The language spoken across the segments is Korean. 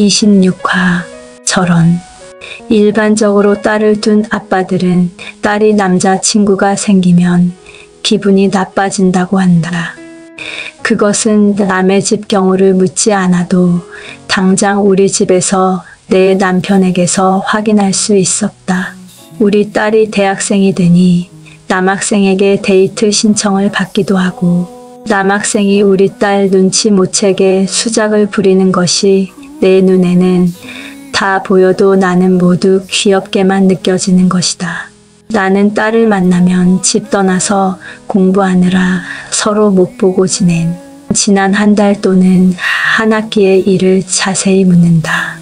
26화 절언. 일반적으로 딸을 둔 아빠들은 딸이 남자친구가 생기면 기분이 나빠진다고 한다. 그것은 남의 집 경우를 묻지 않아도 당장 우리 집에서 내 남편에게서 확인할 수 있었다. 우리 딸이 대학생이 되니 남학생에게 데이트 신청을 받기도 하고 남학생이 우리 딸 눈치 못 채게 수작을 부리는 것이 내 눈에는 다 보여도 나는 모두 귀엽게만 느껴지는 것이다. 나는 딸을 만나면 집 떠나서 공부하느라 서로 못 보고 지낸 지난 한 달 또는 한 학기의 일을 자세히 묻는다.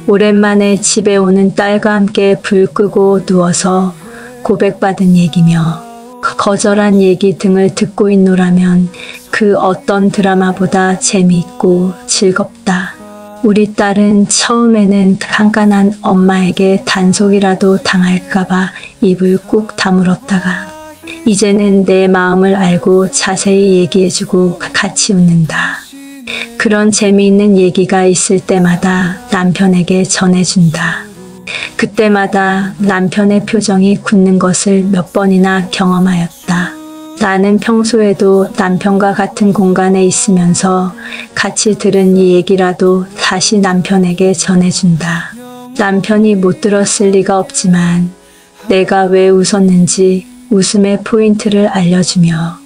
오랜만에 집에 오는 딸과 함께 불 끄고 누워서 고백받은 얘기며 거절한 얘기 등을 듣고 있노라면 그 어떤 드라마보다 재미있고 즐겁다. 우리 딸은 처음에는 깐깐한 엄마에게 단속이라도 당할까봐 입을 꾹 다물었다가 이제는 내 마음을 알고 자세히 얘기해주고 같이 웃는다. 그런 재미있는 얘기가 있을 때마다 남편에게 전해준다. 그때마다 남편의 표정이 굳는 것을 몇 번이나 경험하였다. 나는 평소에도 남편과 같은 공간에 있으면서 같이 들은 이 얘기라도 다시 남편에게 전해준다. 남편이 못 들었을 리가 없지만 내가 왜 웃었는지 웃음의 포인트를 알려주며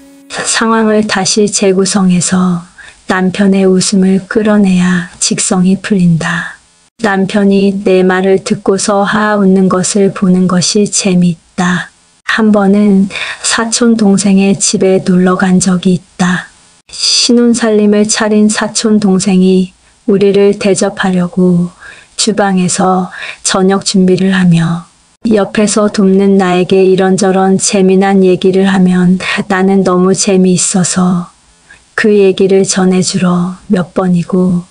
상황을 다시 재구성해서 남편의 웃음을 끌어내야 직성이 풀린다. 남편이 내 말을 듣고서 하하 웃는 것을 보는 것이 재미있다. 한 번은 사촌 동생의 집에 놀러 간 적이 있다. 신혼살림을 차린 사촌 동생이 우리를 대접하려고 주방에서 저녁 준비를 하며 옆에서 돕는 나에게 이런저런 재미난 얘기를 하면 나는 너무 재미있어서 그 얘기를 전해주러 몇 번이고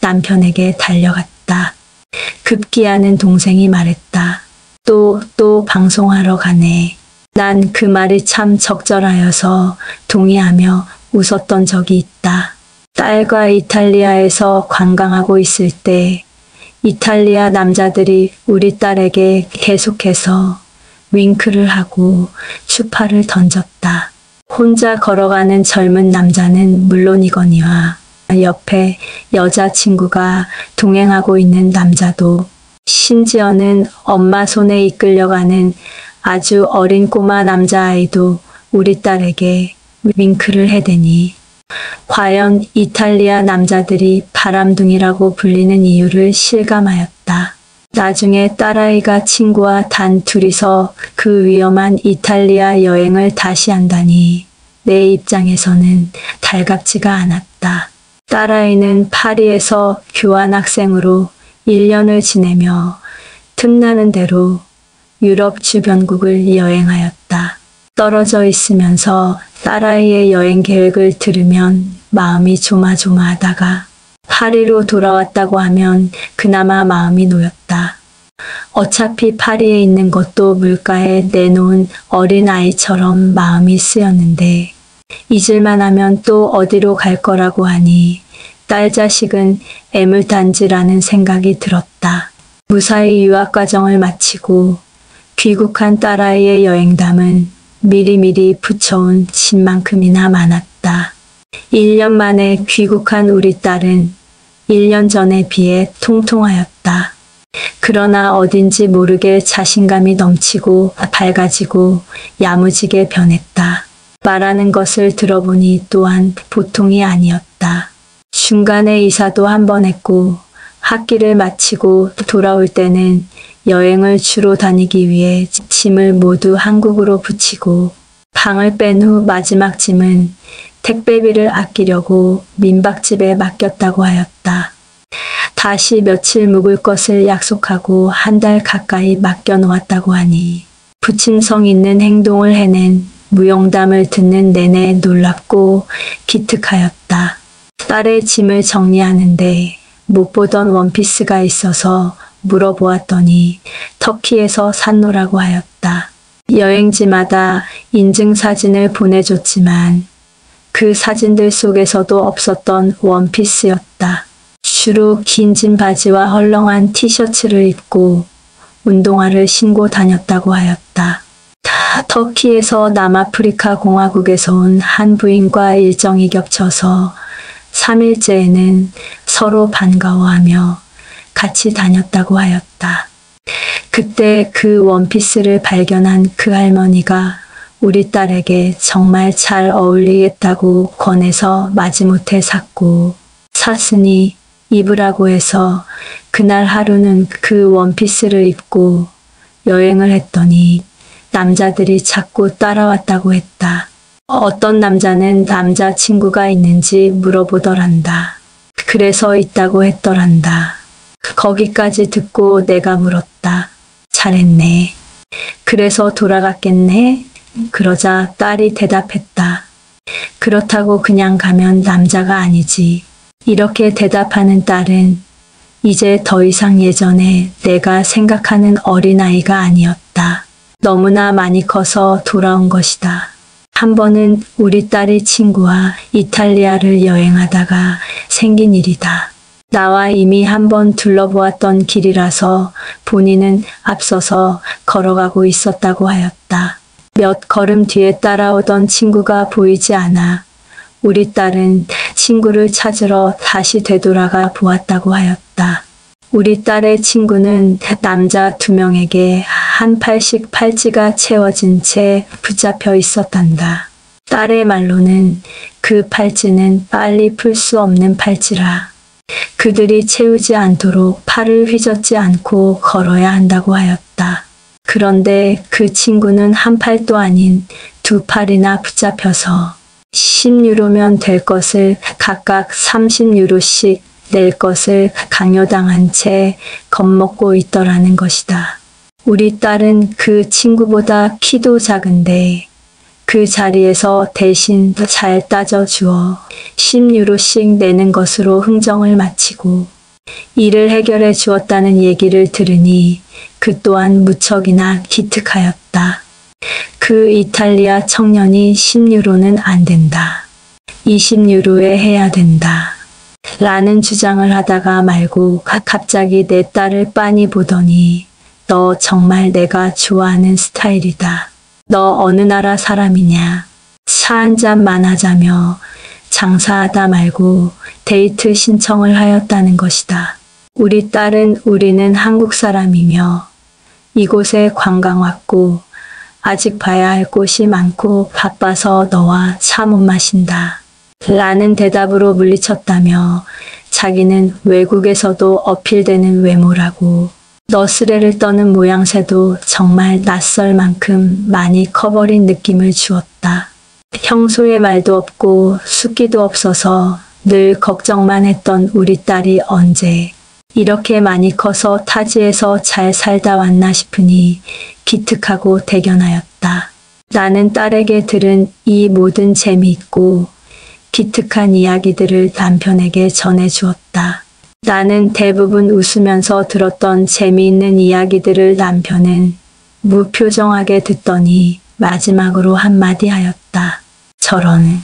남편에게 달려갔다. 급기야는 동생이 말했다. 또 방송하러 가네. 난 그 말이 참 적절하여서 동의하며 웃었던 적이 있다. 딸과 이탈리아에서 관광하고 있을 때 이탈리아 남자들이 우리 딸에게 계속해서 윙크를 하고 추파를 던졌다. 혼자 걸어가는 젊은 남자는 물론이거니와 옆에 여자친구가 동행하고 있는 남자도 심지어는 엄마 손에 이끌려가는 아주 어린 꼬마 남자아이도 우리 딸에게 윙크를 해대니 과연 이탈리아 남자들이 바람둥이라고 불리는 이유를 실감하였다. 나중에 딸아이가 친구와 단 둘이서 그 위험한 이탈리아 여행을 다시 한다니 내 입장에서는 달갑지가 않았다. 딸아이는 파리에서 교환학생으로 1년을 지내며 틈나는 대로 유럽 주변국을 여행하였다. 떨어져 있으면서 딸아이의 여행 계획을 들으면 마음이 조마조마하다가 파리로 돌아왔다고 하면 그나마 마음이 놓였다. 어차피 파리에 있는 것도 물가에 내놓은 어린아이처럼 마음이 쓰였는데 잊을만 하면 또 어디로 갈 거라고 하니 딸 자식은 애물단지라는 생각이 들었다. 무사히 유학과정을 마치고 귀국한 딸아이의 여행담은 미리미리 붙여온 짐만큼이나 많았다. 1년 만에 귀국한 우리 딸은 1년 전에 비해 통통하였다. 그러나 어딘지 모르게 자신감이 넘치고 밝아지고 야무지게 변했다. 말하는 것을 들어보니 또한 보통이 아니었다. 중간에 이사도 한 번 했고 학기를 마치고 돌아올 때는 여행을 주로 다니기 위해 짐을 모두 한국으로 붙이고 방을 뺀 후 마지막 짐은 택배비를 아끼려고 민박집에 맡겼다고 하였다. 다시 며칠 묵을 것을 약속하고 한 달 가까이 맡겨놓았다고 하니 부침성 있는 행동을 해낸 무용담을 듣는 내내 놀랍고 기특하였다. 딸의 짐을 정리하는데 못 보던 원피스가 있어서 물어보았더니 터키에서 샀노라고 하였다. 여행지마다 인증사진을 보내줬지만 그 사진들 속에서도 없었던 원피스였다. 주로 긴 진 바지와 헐렁한 티셔츠를 입고 운동화를 신고 다녔다고 하였다. 터키에서 남아프리카 공화국에서 온 한 부인과 일정이 겹쳐서 3일째에는 서로 반가워하며 같이 다녔다고 하였다. 그때 그 원피스를 발견한 그 할머니가 우리 딸에게 정말 잘 어울리겠다고 권해서 마지못해 샀으니 입으라고 해서 그날 하루는 그 원피스를 입고 여행을 했더니 남자들이 자꾸 따라왔다고 했다. 어떤 남자는 남자친구가 있는지 물어보더란다. 그래서 있다고 했더란다. 거기까지 듣고 내가 물었다. 잘했네. 그래서 돌아갔겠네? 그러자 딸이 대답했다. 그렇다고 그냥 가면 남자가 아니지. 이렇게 대답하는 딸은 이제 더 이상 예전에 내가 생각하는 어린아이가 아니었다. 너무나 많이 커서 돌아온 것이다. 한 번은 우리 딸의 친구와 이탈리아를 여행하다가 생긴 일이다. 나와 이미 한 번 둘러보았던 길이라서 본인은 앞서서 걸어가고 있었다고 하였다. 몇 걸음 뒤에 따라오던 친구가 보이지 않아 우리 딸은 친구를 찾으러 다시 되돌아가 보았다고 하였다. 우리 딸의 친구는 남자 2명에게 한 팔씩 팔찌가 채워진 채 붙잡혀 있었단다. 딸의 말로는 그 팔찌는 빨리 풀 수 없는 팔찌라. 그들이 채우지 않도록 팔을 휘젓지 않고 걸어야 한다고 하였다. 그런데 그 친구는 한 팔도 아닌 2팔이나 붙잡혀서 10유로면 될 것을 각각 30유로씩 낼 것을 강요당한 채 겁먹고 있더라는 것이다. 우리 딸은 그 친구보다 키도 작은데 그 자리에서 대신 잘 따져주어 10유로씩 내는 것으로 흥정을 마치고 일을 해결해 주었다는 얘기를 들으니 그 또한 무척이나 기특하였다. 그 이탈리아 청년이 10유로는 안 된다. 20유로에 해야 된다. 라는 주장을 하다가 말고 갑자기 내 딸을 빤히 보더니 너 정말 내가 좋아하는 스타일이다. 너 어느 나라 사람이냐? 차 한잔만 하자며 장사하다 말고 데이트 신청을 하였다는 것이다. 우리 딸은 우리는 한국 사람이며 이곳에 관광 왔고 아직 봐야 할 곳이 많고 바빠서 너와 차 못 마신다. 라는 대답으로 물리쳤다며 자기는 외국에서도 어필되는 외모라고 너스레를 떠는 모양새도 정말 낯설 만큼 많이 커버린 느낌을 주었다. 평소에 말도 없고 숫기도 없어서 늘 걱정만 했던 우리 딸이 언제 이렇게 많이 커서 타지에서 잘 살다 왔나 싶으니 기특하고 대견하였다. 나는 딸에게 들은 이 모든 재미있고 기특한 이야기들을 남편에게 전해주었다. 나는 대부분 웃으면서 들었던 재미있는 이야기들을 남편은 무표정하게 듣더니 마지막으로 한마디 하였다. 저런.